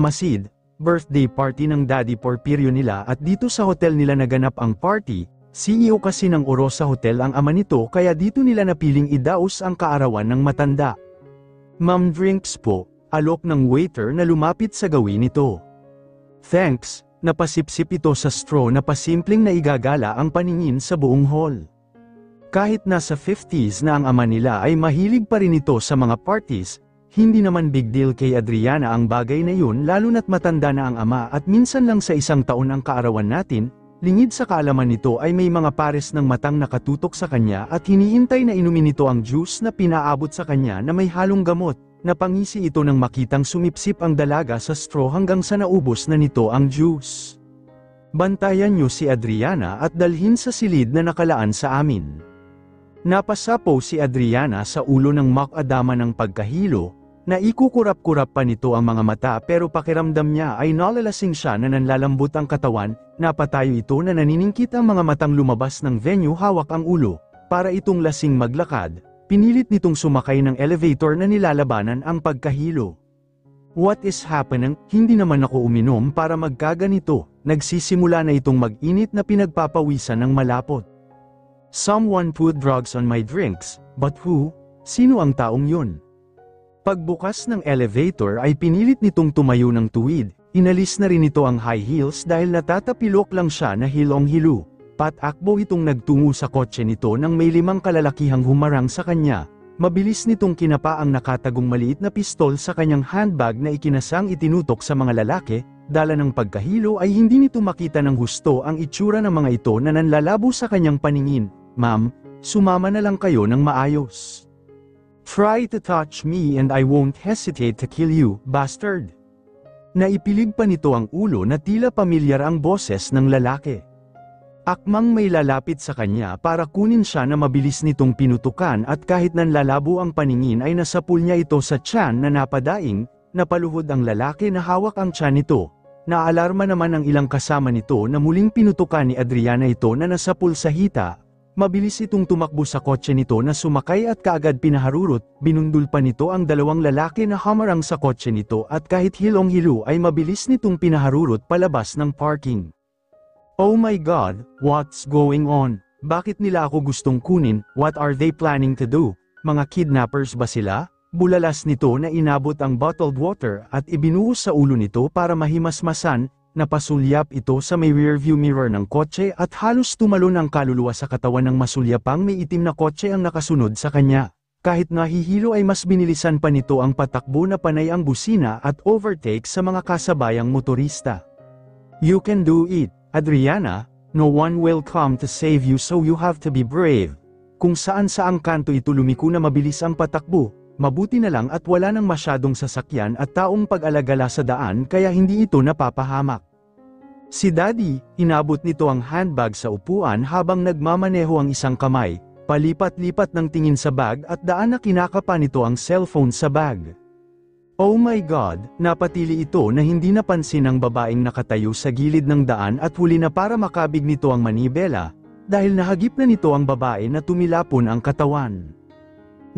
masid, birthday party ng Daddy Porfirio nila at dito sa hotel nila naganap ang party. CEO kasi ng Orosa Hotel ang ama nito kaya dito nila napiling idaos ang kaarawan ng matanda. Ma'am, drinks po, alok ng waiter na lumapit sa gawin nito. Thanks, napasipsip ito sa straw na pasimpleng naigagala ang paningin sa buong hall. Kahit nasa 50s na ang ama nila ay mahilig pa rin ito sa mga parties, hindi naman big deal kay Adriana ang bagay na yun lalo na't matanda na ang ama at minsan lang sa isang taon ang kaarawan natin. Lingid sa kaalaman nito ay may mga pares ng matang nakatutok sa kanya at hinihintay na inumin nito ang juice na pinaabot sa kanya na may halong gamot. Napangisi ito nang makitang sumipsip ang dalaga sa straw hanggang sa naubos na nito ang juice. Bantayan niyo si Adriana at dalhin sa silid na nakalaan sa amin. Napasapaw si Adriana sa ulo ng makadama ng pagkahilo, na ikukurap-kurap pa nito ang mga mata pero pakiramdam niya ay nalalasing siya na nanlalambot ang katawan, napatayo ito na naniningkit ang mga matang lumabas ng venue hawak ang ulo, para itong lasing maglakad, pinilit nitong sumakay ng elevator na nilalabanan ang pagkahilo. What is happening? Hindi naman ako uminom para magkaganito, nagsisimula na itong mag-init na pinagpapawisan ng malapot. Someone put drugs on my drinks, but who? Sino ang taong yun? Pagbukas ng elevator ay pinilit nitong tumayo ng tuwid, inalis na rin ito ang high heels dahil natatapilok lang siya na hilong-hilo. Patakbo itong nagtungo sa kotse nito nang may 5 kalalakihang humarang sa kanya. Mabilis nitong kinapa ang nakatagong maliit na pistol sa kanyang handbag na ikinasang itinutok sa mga lalaki, dala ng pagkahilo ay hindi nito makita ng husto ang itsura ng mga ito na nanlalabo sa kanyang paningin. Ma'am, sumama na lang kayo ng maayos. Try to touch me and I won't hesitate to kill you, bastard. Naipilig pa nito ang ulo na tila pamilyar ang boses ng lalaki. Akmang may lalapit sa kanya para kunin siya na mabilis nitong pinutukan at kahit nanlalabo ang paningin ay nasapul niya ito sa tiyan na napadaing, napaluhod ang lalaki na hawak ang tiyan nito. Naalarma naman ang ilang kasama nito na muling pinutukan ni Adriana ito na nasapul sa hita. Mabilis itong tumakbo sa kotse nito na sumakay at kaagad pinaharurot, binundol pa nito ang 2 lalaki na hamarang sa kotse nito at kahit hilong-hilo ay mabilis nitong pinaharurot palabas ng parking. Oh my God, what's going on? Bakit nila ako gustong kunin? What are they planning to do? Mga kidnappers ba sila? Bulalas nito na inabot ang bottled water at ibinuhos sa ulo nito para mahimasmasan. Napasulyap ito sa may rearview mirror ng kotse at halos tumalon ang kaluluwa sa katawan ng masulyapang may itim na kotse ang nakasunod sa kanya. Kahit nahihilo ay mas binilisan pa nito ang patakbo na panay ang busina at overtake sa mga kasabayang motorista. You can do it, Adriana, no one will come to save you so you have to be brave. Kung saan saang kanto ito lumiko na mabilis ang patakbo, mabuti na lang at wala nang masyadong sasakyan at taong pag-alagala sa daan kaya hindi ito napapahamak. Si Daddy, inabot nito ang handbag sa upuan habang nagmamaneho ang isang kamay, palipat-lipat ng tingin sa bag at daan na kinakapa nito ang cellphone sa bag. Oh my God, napatili ito na hindi napansin ng babaeng nakatayo sa gilid ng daan at huli na para makabig nito ang manibela, dahil nahagip na nito ang babae na tumilapon ang katawan.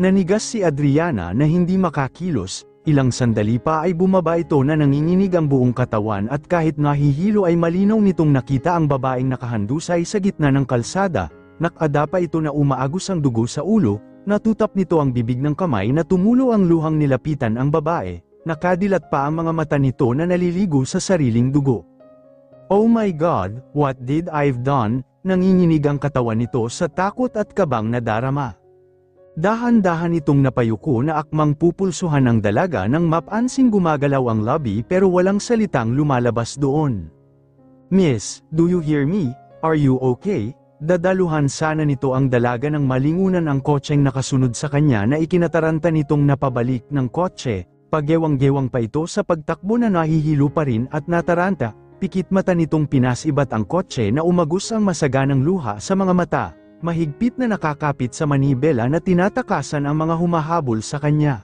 Nanigas si Adriana na hindi makakilos, ilang sandali pa ay bumaba ito na nanginginig ang buong katawan at kahit nahihilo ay malinaw nitong nakita ang babaeng nakahandusay sa gitna ng kalsada, nakada pa ito na umaagos ang dugo sa ulo, natutap nito ang bibig ng kamay na tumulo ang luhang nilapitan ang babae, nakadilat pa ang mga mata nito na naliligo sa sariling dugo. Oh my God, what did I've done? Nanginginig ang katawan nito sa takot at kabang na darama. Dahan-dahan itong napayuko na akmang pupulsuhan ng dalaga nang mapansing gumagalaw ang lobby pero walang salitang lumalabas doon. Miss, do you hear me? Are you okay? Dadaluhan sana nito ang dalaga nang malingunan ang kotseng nakasunod sa kanya na ikinataranta nitong napabalik ng kotse, paggewang-gewang pa ito sa pagtakbo na nahihilo pa rin at nataranta, pikit mata nitong pinasibat ang kotse na umagos ang masaganang luha sa mga mata. Mahigpit na nakakapit sa manibela na tinatakasan ang mga humahabol sa kanya.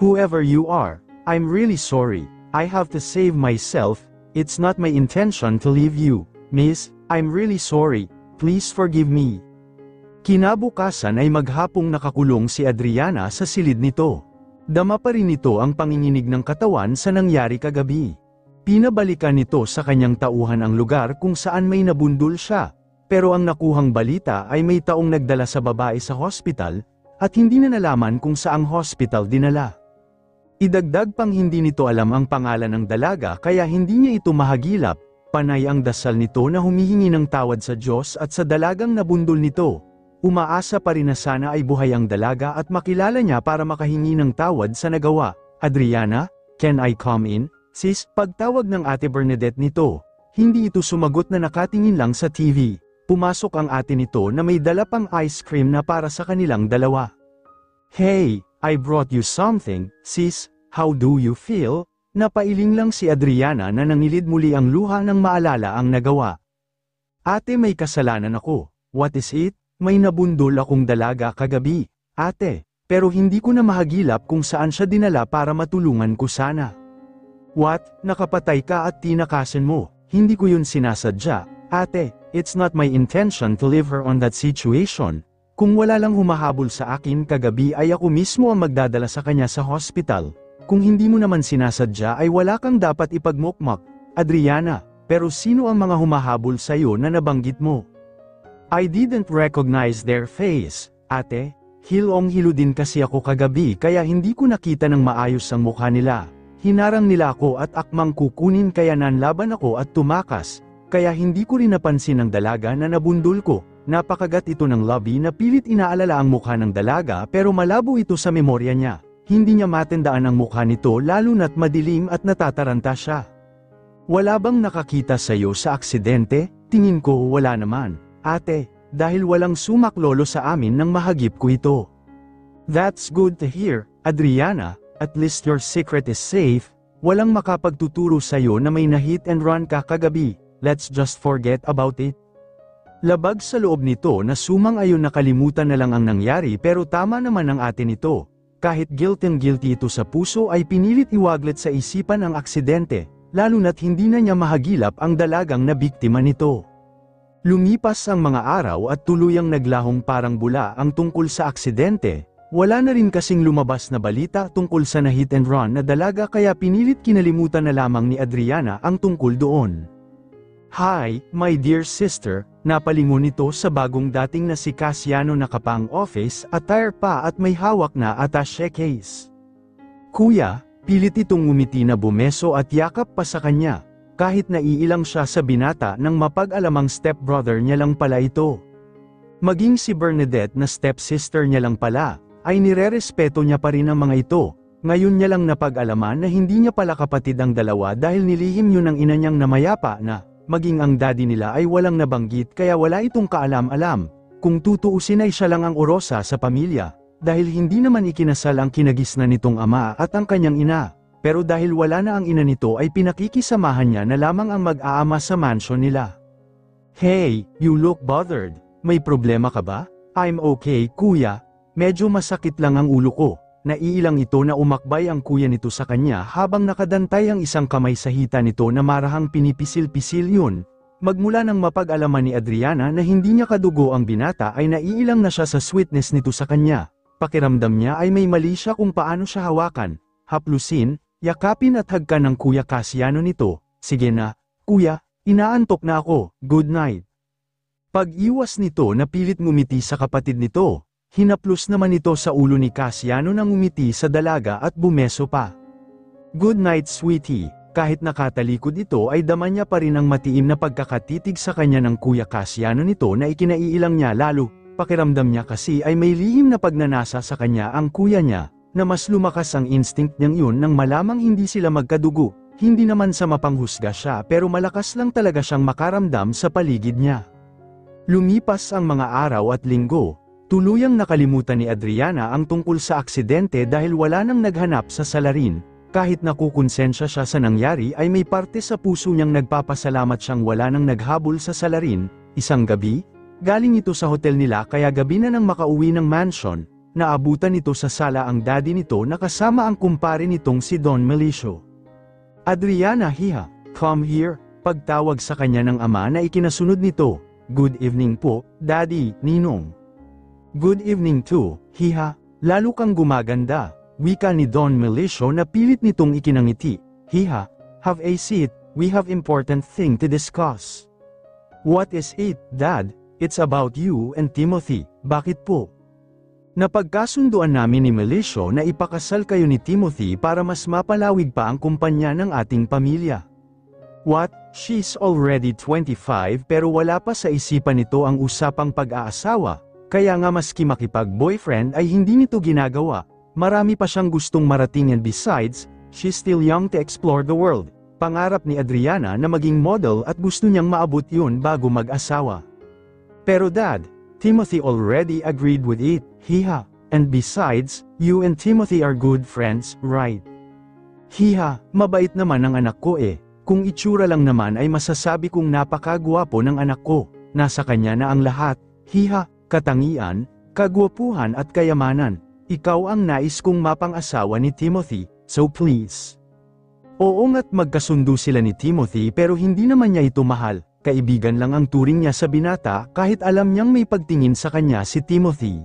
Whoever you are, I'm really sorry, I have to save myself, it's not my intention to leave you, miss, I'm really sorry, please forgive me. Kinabukasan ay maghapong nakakulong si Adriana sa silid nito. Dama pa rin nito ang panginginig ng katawan sa nangyari kagabi. Pinabalikan nito sa kanyang tauhan ang lugar kung saan may nabundol siya, pero ang nakuhang balita ay may taong nagdala sa babae sa hospital, at hindi na nalaman kung saang hospital dinala. Idagdag pang hindi nito alam ang pangalan ng dalaga kaya hindi niya ito mahagilap, panay ang dasal nito na humihingi ng tawad sa Diyos at sa dalagang nabundol nito. Umaasa pa rin na sana ay buhay ang dalaga at makilala niya para makahingi ng tawad sa nagawa. Adriana, can I come in? Sis, pagtawag ng Ate Bernadette nito. Hindi ito sumagot na nakatingin lang sa TV. Pumasok ang ate nito na may dala pang ice cream na para sa kanilang dalawa. Hey, I brought you something, sis, how do you feel? Napailing lang si Adriana na nangilid muli ang luha nang maalala ang nagawa. Ate, may kasalanan ako. What is it? May nabundol akong dalaga kagabi, ate, pero hindi ko na mahagilap kung saan siya dinala para matulungan ko sana. What? Nakapatay ka at tinakasan mo? Hindi ko yun sinasadya, ate. It's not my intention to leave her on that situation. Kung wala lang humahabol sa akin kagabi ay ako mismo ang magdadala sa kanya sa hospital. Kung hindi mo naman sinasadya ay wala kang dapat ipagmukmak, Adriana, pero sino ang mga humahabol sa iyo na nabanggit mo? I didn't recognize their face, ate. Hilong-hilo din kasi ako kagabi kaya hindi ko nakita ng maayos ang mukha nila. Hinarang nila ako at akmang kukunin kaya nanlaban ako at tumakas. Kaya hindi ko rin napansin ang dalaga na nabundol ko. Napakagat ito ng Lovey na pilit inaalala ang mukha ng dalaga pero malabo ito sa memorya niya. Hindi niya matandaan ang mukha nito lalo na't madilim at natataranta siya. Wala bang nakakita sa iyo sa aksidente? Tingin ko wala naman, ate, dahil walang sumaklolo sa amin nang mahagip ko ito. That's good to hear, Adriana, at least your secret is safe. Walang makapagtuturo sa iyo na may na-hit and run ka kagabi. Let's just forget about it. Labag sa loob nito na sumang-ayon nakalimutan na lang ang nangyari pero tama naman ang ate nito. Kahit guilty ito sa puso ay pinilit iwaglit sa isipan ang aksidente, lalo na't hindi na niya mahagilap ang dalagang na biktima nito. Lumipas ang mga araw at tuluyang naglahong parang bula ang tungkol sa aksidente. Wala na rin kasing lumabas na balita tungkol sa na-hit and run na dalaga kaya pinilit kinalimutan na lamang ni Adriana ang tungkol doon. Hi, my dear sister, napalingon nito sa bagong dating na si Cassiano na kapang office, attire pa at may hawak na attaché case. Kuya, pilit itong ngumiti na bumeso at yakap pa sa kanya, kahit naiilang siya sa binata nang mapag-alamang stepbrother niya lang pala ito. Maging si Bernadette na stepsister niya lang pala, ay nire-respeto niya pa rin ang mga ito. Ngayon niya lang napag-alaman na hindi niya pala kapatid ang dalawa dahil nilihim yun ng ina niyang namayapa na maging ang daddy nila ay walang nabanggit kaya wala itong kaalam-alam. Kung tutuusin ay siya lang ang orosa sa pamilya, dahil hindi naman ikinasal ang kinagisnan nitong ama at ang kanyang ina. Pero dahil wala na ang ina nito ay pinakikisamahan niya na lamang ang mag-aama sa mansion nila. Hey, you look bothered. May problema ka ba? I'm okay, kuya. Medyo masakit lang ang ulo ko. Naiilang ito na umakbay ang kuya nito sa kanya habang nakadantay ang isang kamay sa hita nito na marahang pinipisil-pisil yun. Magmula nang mapag-alaman ni Adriana na hindi niya kadugo ang binata ay naiilang na siya sa sweetness nito sa kanya. Pakiramdam niya ay may mali siya kung paano siya hawakan, haplusin, yakapin at hagkan ng kuya Cassiano nito. Sige na, kuya, inaantok na ako, good night. Pag-iwas nito na pilit ngumiti sa kapatid nito. Hinaplos naman ito sa ulo ni Cassiano nang umiti sa dalaga at bumeso pa. Good night sweetie, kahit nakatalikod ito ay dama niya pa rin ang matiim na pagkakatitig sa kanya ng kuya Cassiano nito na ikinaiilang niya lalo, pakiramdam niya kasi ay may lihim na pagnanasa sa kanya ang kuya niya, na mas lumakas ang instinct niyang yun nang malamang hindi sila magkadugo, hindi naman sa mapanghusga siya pero malakas lang talaga siyang makaramdam sa paligid niya. Lumipas ang mga araw at linggo. Tuluyang nakalimutan ni Adriana ang tungkol sa aksidente dahil wala nang naghanap sa salarin. Kahit nakukonsensya siya sa nangyari ay may parte sa puso niyang nagpapasalamat siyang wala nang naghabol sa salarin. Isang gabi, galing ito sa hotel nila kaya gabi na nang makauwi ng mansion, naabutan nito sa sala ang daddy nito na kasama ang kumpare nitong si Don Melicio. Adriana, hiha, come here, pagtawag sa kanya ng ama na ikinasunod nito. Good evening po, daddy, ninong. Good evening too, hiha, lalo kang gumaganda. wika ni Don Melesio na pilit nitong ikinangiti. Hiha, have a seat, we have important thing to discuss. What is it, Dad? It's about you and Timothy. Bakit po? Napagkasunduan namin ni Melesio na ipakasal kayo ni Timothy para mas mapalawig pa ang kumpanya ng ating pamilya. What? She's already 25 pero wala pa sa isipan nito ang usapang pag-aasawa, kaya nga maski makipag-boyfriend ay hindi nito ginagawa. Marami pa siyang gustong marating and besides, she's still young to explore the world. Pangarap ni Adriana na maging model at gusto niyang maabot yun bago mag-asawa. Pero Dad, Timothy already agreed with it, hiha. And besides, you and Timothy are good friends, right? Hiha, mabait naman ang anak ko eh. Kung itsura lang naman ay masasabi kong napakagwapo ng anak ko. Nasa kanya na ang lahat, hiha, katangian, kagwapuhan at kayamanan. Ikaw ang nais kong mapang-asawa ni Timothy, so please. Oo nga't magkasundo sila ni Timothy pero hindi naman niya ito mahal. Kaibigan lang ang turing niya sa binata kahit alam niyang may pagtingin sa kanya si Timothy.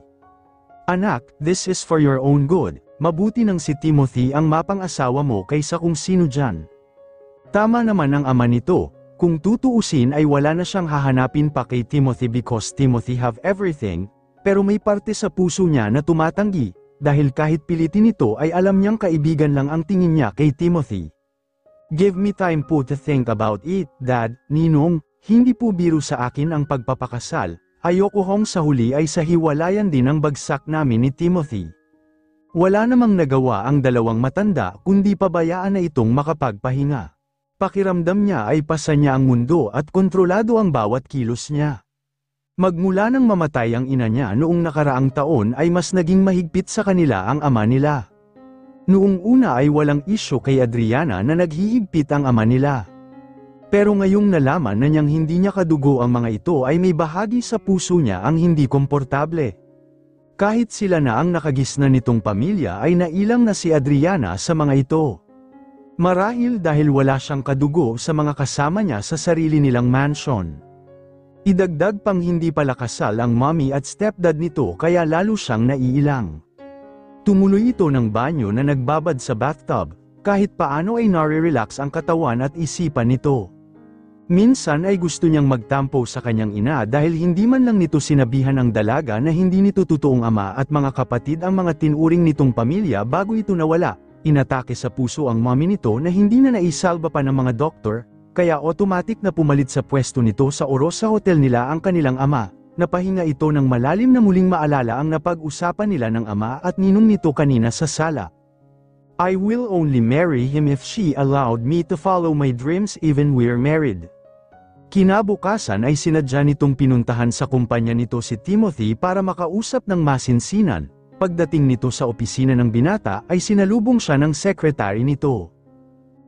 Anak, this is for your own good. Mabuti nang si Timothy ang mapang-asawa mo kaysa kung sino dyan. Tama naman ang ama nito. Kung tutuusin ay wala na siyang hahanapin pa kay Timothy because Timothy have everything, pero may parte sa puso niya na tumatanggi, dahil kahit pilitin ito ay alam niyang kaibigan lang ang tingin niya kay Timothy. Give me time po to think about it, Dad. Ninong, hindi po biro sa akin ang pagpapakasal, ayoko hong sa huli ay sa hiwalayan din ang bagsak namin ni Timothy. Wala namang nagawa ang dalawang matanda kundi pabayaan na itong makapagpahinga. Pakiramdam niya ay pasa niya ang mundo at kontrolado ang bawat kilos niya. Magmula nang mamatay ang ina niya noong nakaraang taon ay mas naging mahigpit sa kanila ang ama nila. Noong una ay walang isyu kay Adriana na naghihigpit ang ama nila. Pero ngayong nalaman na niyang hindi niya kadugo ang mga ito ay may bahagi sa puso niya ang hindi komportable. Kahit sila na ang nakagisna nitong pamilya ay nailang na si Adriana sa mga ito. Marahil dahil wala siyang kadugo sa mga kasama niya sa sarili nilang mansion. Idagdag pang hindi pala kasal ang mommy at stepdad nito kaya lalo siyang naiilang. Tumuloy ito ng banyo na nagbabad sa bathtub, kahit paano ay nare-relax ang katawan at isipan nito. Minsan ay gusto niyang magtampo sa kanyang ina dahil hindi man lang nito sinabihan ang dalaga na hindi nito totoong ama at mga kapatid ang mga tinuring nitong pamilya bago ito nawala. Inatake sa puso ang mommy nito na hindi na naisalba pa ng mga doktor, kaya automatic na pumalit sa pwesto nito sa Orosa Hotel nila ang kanilang ama. Napahinga ito ng malalim na muling maalala ang napag-usapan nila ng ama at ninong nito kanina sa sala. I will only marry him if she allowed me to follow my dreams even we're married. Kinabukasan ay sinadya nitong pinuntahan sa kumpanya nito si Timothy para makausap ng masinsinan. Pagdating nito sa opisina ng binata ay sinalubong siya ng secretary nito.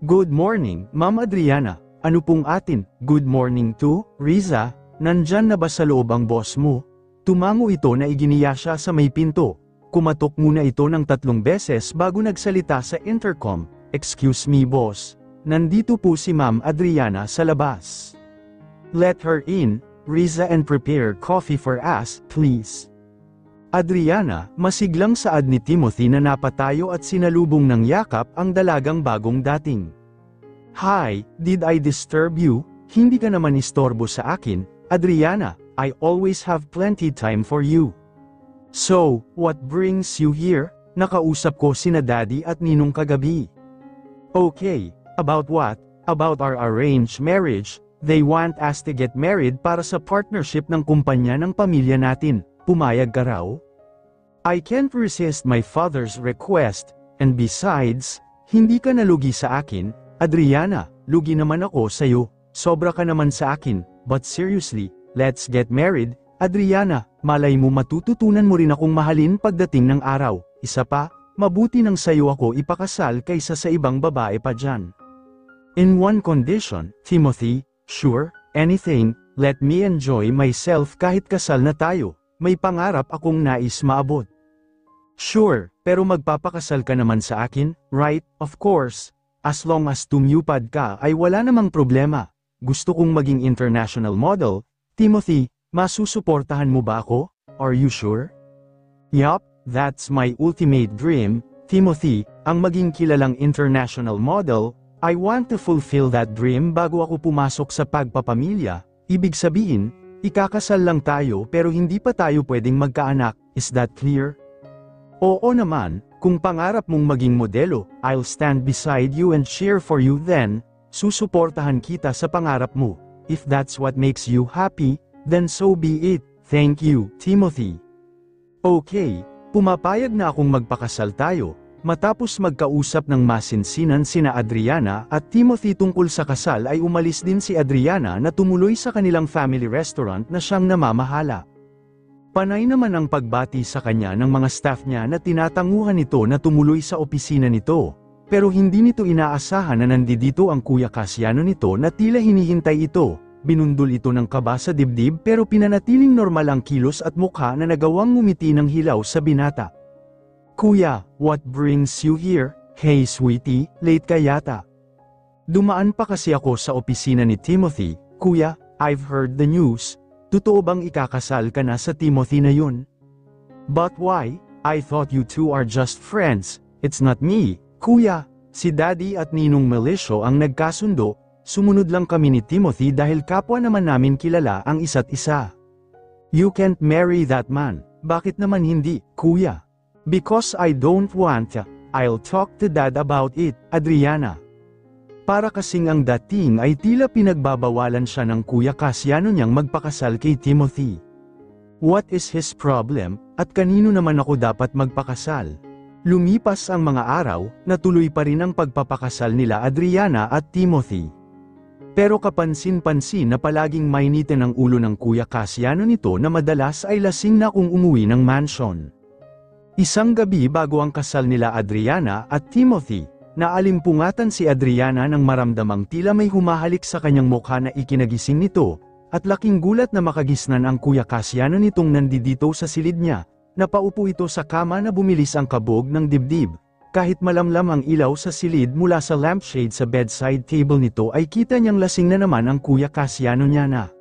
Good morning, Ma'am Adriana. Ano pong atin? Good morning to, Riza. Nandyan na ba sa loob ang boss mo? Tumango ito na iginiya siya sa may pinto. Kumatok muna ito ng 3 beses bago nagsalita sa intercom. Excuse me boss. Nandito po si Ma'am Adriana sa labas. Let her in, Riza, and prepare coffee for us, please. Adriana, masiglang saad ni Timothy na napatayo at sinalubong ng yakap ang dalagang bagong dating. Hi, did I disturb you? Hindi ka naman istorbo sa akin, Adriana, I always have plenty time for you. So, what brings you here? Nakausap ko sina Daddy at Ninong kagabi. Okay, about what? About our arranged marriage. They want us to get married para sa partnership ng kumpanya ng pamilya natin. Pumayag ka raw? I can't resist my father's request, and besides, hindi ka nalugi sa akin, Adriana, lugi naman ako sa'yo, sobra ka naman sa akin, but seriously, let's get married, Adriana, malay mo matututunan mo rin akong mahalin pagdating ng araw, isa pa, mabuti nang sa'yo ako ipakasal kaysa sa ibang babae pa dyan. In one condition, Timothy, sure, anything, let me enjoy myself kahit kasal na tayo, may pangarap akong nais maabot. Sure, pero magpapakasal ka naman sa akin, right? Of course. As long as tumupad ka ay wala namang problema. Gusto kong maging international model. Timothy, masusuportahan mo ba ako? Are you sure? Yup, that's my ultimate dream. Timothy, ang maging kilalang international model. I want to fulfill that dream bago ako pumasok sa pagpapamilya. Ibig sabihin, ikakasal lang tayo pero hindi pa tayo pwedeng magkaanak, is that clear? Oo naman, kung pangarap mong maging modelo, I'll stand beside you and cheer for you then, susuportahan kita sa pangarap mo. If that's what makes you happy, then so be it. Thank you, Timothy. Okay, pumapayag na akong magpakasal tayo. Matapos magkausap ng masinsinan sina Adriana at Timothy tungkol sa kasal ay umalis din si Adriana na tumuloy sa kanilang family restaurant na siyang namamahala. Panay naman ang pagbati sa kanya ng mga staff niya na tinatanguhan nito na tumuloy sa opisina nito. Pero hindi nito inaasahan na nandito ang Kuya Casiano nito na tila hinihintay ito. Binundol ito ng kaba sa dibdib pero pinanatiling normal ang kilos at mukha na nagawang ngumiti ng hilaw sa binata. Kuya, what brings you here? Hey sweetie, late ka yata. Dumaan pa kasi ako sa opisina ni Timothy. Kuya, I've heard the news. Totoo bang ikakasal ka na sa Timothy na yun? But why? I thought you two are just friends. It's not me. Kuya, si Daddy at Ninong Melisio ang nagkasundo. Sumunod lang kami ni Timothy dahil kapwa naman namin kilala ang isa't isa. You can't marry that man. Bakit naman hindi, Kuya? Because I don't want to. I'll talk to Dad about it, Adriana. Para kasing ang dating ay tila pinagbabawalan siya ng Kuya Casiano niyang magpakasal kay Timothy. What is his problem, at kanino naman ako dapat magpakasal? Lumipas ang mga araw, natuloy pa rin ang pagpapakasal nila Adriana at Timothy. Pero kapansin-pansin na palaging mainitin ang ulo ng Kuya Casiano nito na madalas ay lasing na kung umuwi ng mansion. Isang gabi bago ang kasal nila Adriana at Timothy, naalimpungatan si Adriana nang maramdamang tila may humahalik sa kanyang mukha na ikinagising nito, at laking gulat na makagisnan ang Kuya Casiano nitong nandito sa silid niya. Napaupo ito sa kama na bumilis ang kabog ng dibdib. Kahit malamlam ang ilaw sa silid mula sa lampshade sa bedside table nito ay kita niyang lasing na naman ang Kuya Casiano niya na.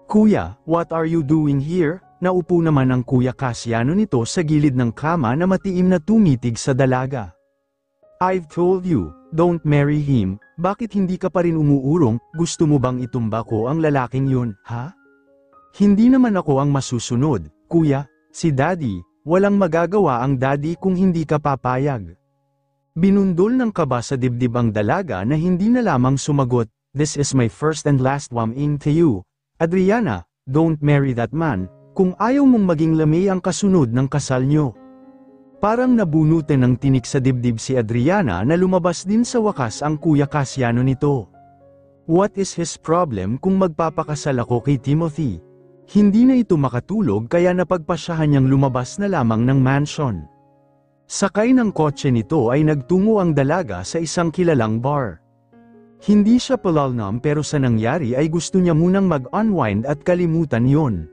Kuya, what are you doing here? Naupo naman ang Kuya Casiano nito sa gilid ng kama na matiim na tumitig sa dalaga. I've told you, don't marry him. Bakit hindi ka pa rin umuurong? Gusto mo bang itumba ko ang lalaking yun, ha? Hindi naman ako ang masusunod, Kuya. Si Daddy, walang magagawa ang Daddy kung hindi ka papayag. Binundol ng kaba sa dibdib ang dalaga na hindi na lamang sumagot, this is my first and last warning to you. Adriana, don't marry that man. Kung ayaw mong maging lamay ang kasunod ng kasal nyo. Parang nabunutin ng tinik sa dibdib si Adriana na lumabas din sa wakas ang Kuya Casiano nito. What is his problem kung magpapakasal ako kay Timothy? Hindi na ito makatulog kaya napagpasyahan niyang lumabas na lamang ng mansion. Sakay ng kotse nito ay nagtungo ang dalaga sa isang kilalang bar. Hindi siya palalnam pero sa nangyari ay gusto niya munang mag-unwind at kalimutan yon.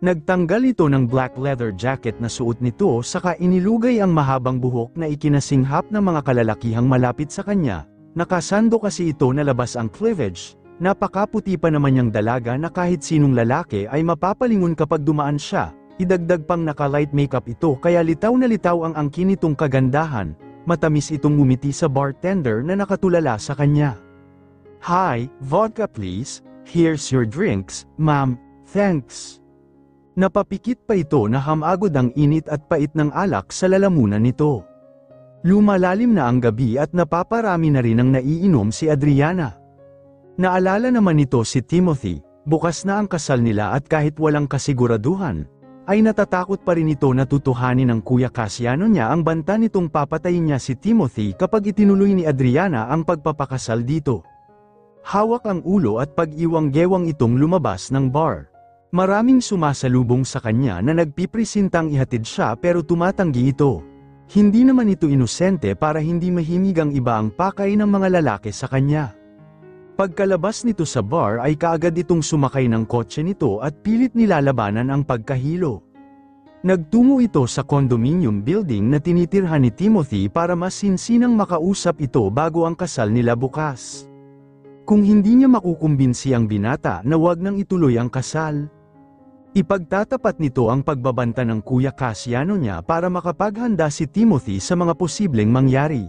Nagtanggal ito ng black leather jacket na suot nito saka inilugay ang mahabang buhok na ikinasinghap ng mga kalalakihang malapit sa kanya. Nakasando kasi ito na labas ang cleavage. Napakaputi pa naman niyang dalaga na kahit sinong lalaki ay mapapalingon kapag dumaan siya. Idagdag pang naka-light makeup ito kaya litaw na litaw ang angkin nitong kagandahan. Matamis itong ngumiti sa bartender na nakatulala sa kanya. Hi, vodka please. Here's your drinks, ma'am. Thanks. Napapikit pa ito na hamagod ang init at pait ng alak sa lalamunan nito. Lumalalim na ang gabi at napaparami na rin ang naiinom si Adriana. Naalala naman nito si Timothy, bukas na ang kasal nila at kahit walang kasiguraduhan, ay natatakot pa rin ito na tutuhanin ng Kuya Casiano niya ang banta nitong papatayin niya si Timothy kapag itinuloy ni Adriana ang pagpapakasal dito. Hawak ang ulo at pag-iwang-gewang itong lumabas ng bar. Maraming sumasalubong sa kanya na nagpipresintang ihatid siya pero tumatanggi ito. Hindi naman ito inosente para hindi mahimig ang iba ang pakay ng mga lalaki sa kanya. Pagkalabas nito sa bar ay kaagad itong sumakay ng kotse nito at pilit nilalabanan ang pagkahilo. Nagtungo ito sa condominium building na tinitirhan ni Timothy para masinsinang makausap ito bago ang kasal nila bukas. Kung hindi niya makukumbinsi ang binata na wag nang ituloy ang kasal. Ipagtatapat nito ang pagbabanta ng Kuya Cassiano niya para makapaghanda si Timothy sa mga posibleng mangyari.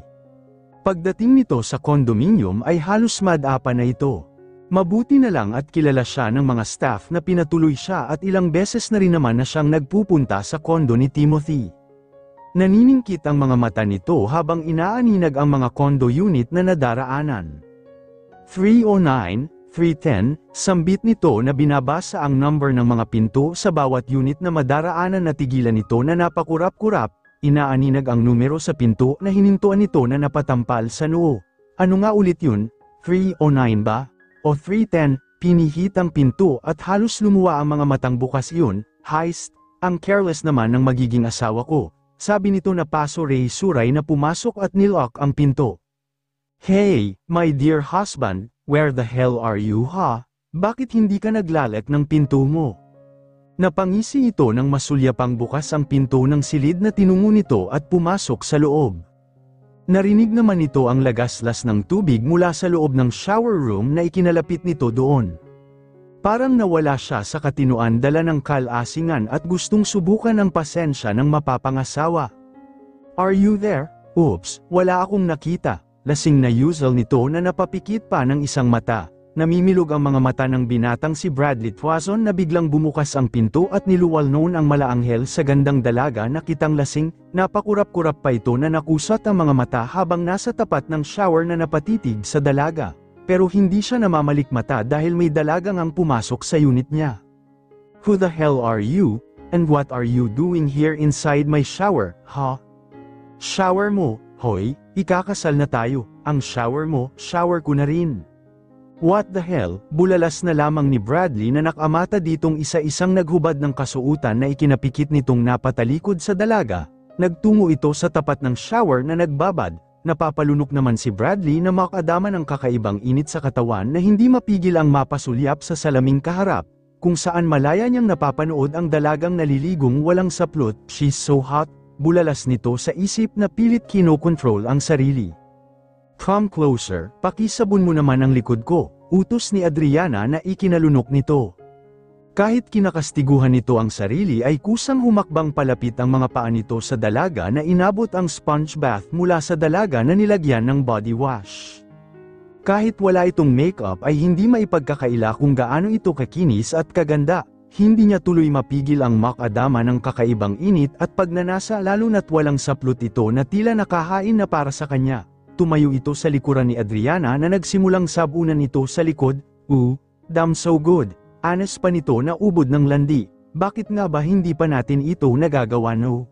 Pagdating nito sa condominium ay halos madapa na ito. Mabuti na lang at kilala siya ng mga staff na pinatuloy siya at ilang beses na rin naman na siyang nagpupunta sa kondo ni Timothy. Naniningkit ang mga mata nito habang inaaninag ang mga condo unit na nadaraanan. 309, 310, sambit nito na binabasa ang number ng mga pinto sa bawat unit na madaraanan na tigilan nito na napakurap-kurap, inaaninag ang numero sa pinto na hinintuan nito na napatampal sa noo. Ano nga ulit yun? 309 ba? O 310, pinihit ang pinto at halos lumuwa ang mga matang bukas iyon. Heist, ang careless naman ng magiging asawa ko. Sabi nito na paso rey-suray na pumasok at nilock ang pinto. Hey, my dear husband, where the hell are you ha? Bakit hindi ka naglalak ng pinto mo? Napangisi ito nang masulyapang bukas ang pinto ng silid na tinungo nito at pumasok sa loob. Narinig naman nito ang lagaslas ng tubig mula sa loob ng shower room na ikinalapit nito doon. Parang nawala siya sa katinuan dala ng kalasingan at gustong subukan ang pasensya ng mapapangasawa. Are you there? Oops, wala akong nakita. Lasing na usual nito na napapikit pa ng isang mata. Namimilog ang mga mata ng binatang si Bradley Tuazon na biglang bumukas ang pinto at niluwal noon ang malaanghel sa gandang dalaga na kitang lasing. Napakurap-kurap pa ito na nakusat ang mga mata habang nasa tapat ng shower na napatitig sa dalaga. Pero hindi siya namamalikmata dahil may dalagang ang pumasok sa unit niya. Who the hell are you? And what are you doing here inside my shower, ha? Shower mo, hoy, ikakasal na tayo. Ang shower mo, shower ko na rin. What the hell, bulalas na lamang ni Bradley na nakamata ditong isa-isang naghubad ng kasuutan na ikinapikit nitong napatalikod sa dalaga. Nagtungo ito sa tapat ng shower na nagbabad. Napapalunok naman si Bradley na makadama ng kakaibang init sa katawan na hindi mapigil ang mapasulyap sa salaming kaharap, kung saan malaya niyang napapanood ang dalagang naliligong walang saplot. She's so hot, bulalas nito sa isip na pilit kinokontrol ang sarili. Come closer, pakisabon mo naman ang likod ko, utos ni Adriana na ikinalunok nito. Kahit kinakastiguhan nito ang sarili ay kusang humakbang palapit ang mga paa nito sa dalaga na inabot ang sponge bath mula sa dalaga na nilagyan ng body wash. Kahit wala itong makeup ay hindi maipagkakaila kung gaano ito kakinis at kaganda, hindi niya tuloy mapigil ang makadama ng kakaibang init at pagnanasa lalo na't walang saplot ito na tila nakahain na para sa kanya. Tumayo ito sa likuran ni Adriana na nagsimulang sabunan ito sa likod. Damn so good. Anes pa nito na ubod ng landi. Bakit nga ba hindi pa natin ito nagagawa no?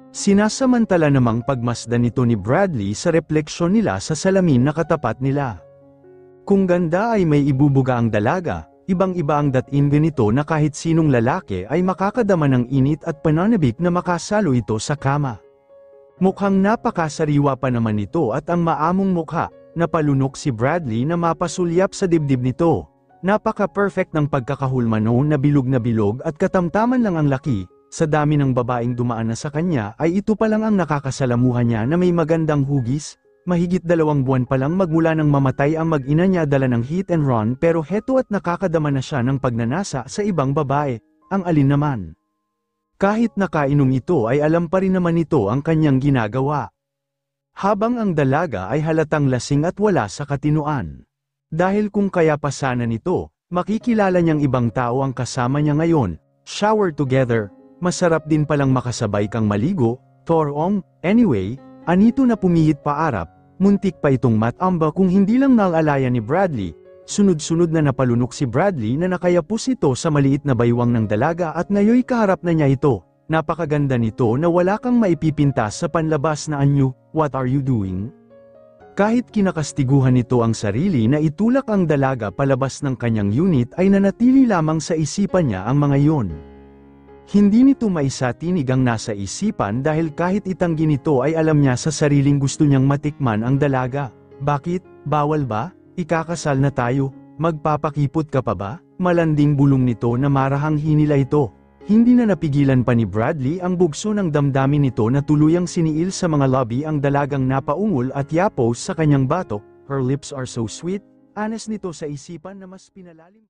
Sinasamantala namang pagmasdan nito ni Bradley sa refleksyon nila sa salamin na katapat nila. Kung ganda ay may ibubuga ang dalaga, ibang-iba ang dating ganito na kahit sinong lalaki ay makakadama ng init at pananabik na makasalo ito sa kama. Mukhang napakasariwa pa naman nito at ang maamong mukha, napalunok si Bradley na mapasulyap sa dibdib nito. Napaka-perfect ng pagkakahulma noon na bilog at katamtaman lang ang laki, sa dami ng babaeng dumaan na sa kanya ay ito pa lang ang nakakasalamuhan niya na may magandang hugis. Mahigit 2 buwan pa lang magmula nang mamatay ang mag-ina niya dala ng hit and run pero heto at nakakadama na siya ng pagnanasa sa ibang babae, ang alin naman. Kahit nakainom ito ay alam pa rin naman ito ang kanyang ginagawa. Habang ang dalaga ay halatang lasing at wala sa katinuan. Dahil kung kaya pa sana nito, makikilala niyang ibang tao ang kasama niya ngayon, shower together, masarap din palang makasabay kang maligo, Torong, anyway, anito na pumihit paarap, muntik pa itong matamba kung hindi lang naalala ni Bradley, sunod-sunod na napalunok si Bradley na nakayapos ito sa maliit na baywang ng dalaga at ngayoy kaharap na niya ito, napakaganda nito na wala kang maipipintas sa panlabas na anyo, what are you doing? Kahit kinakastiguhan nito ang sarili na itulak ang dalaga palabas ng kanyang unit ay nanatili lamang sa isipan niya ang mga iyon. Hindi nito maisatinig ang nasa isipan dahil kahit itanggi nito ay alam niya sa sariling gusto niyang matikman ang dalaga. Bakit? Bawal ba? Ikakasal na tayo, magpapakipot ka pa ba? Malanding bulong nito na marahang hinila ito. Hindi na napigilan pa ni Bradley ang bugso ng damdamin nito na tuluyang siniil sa mga lobby ang dalagang napaungol at yapos sa kanyang batok. Her lips are so sweet, anes nito sa isipan na mas pinalalim.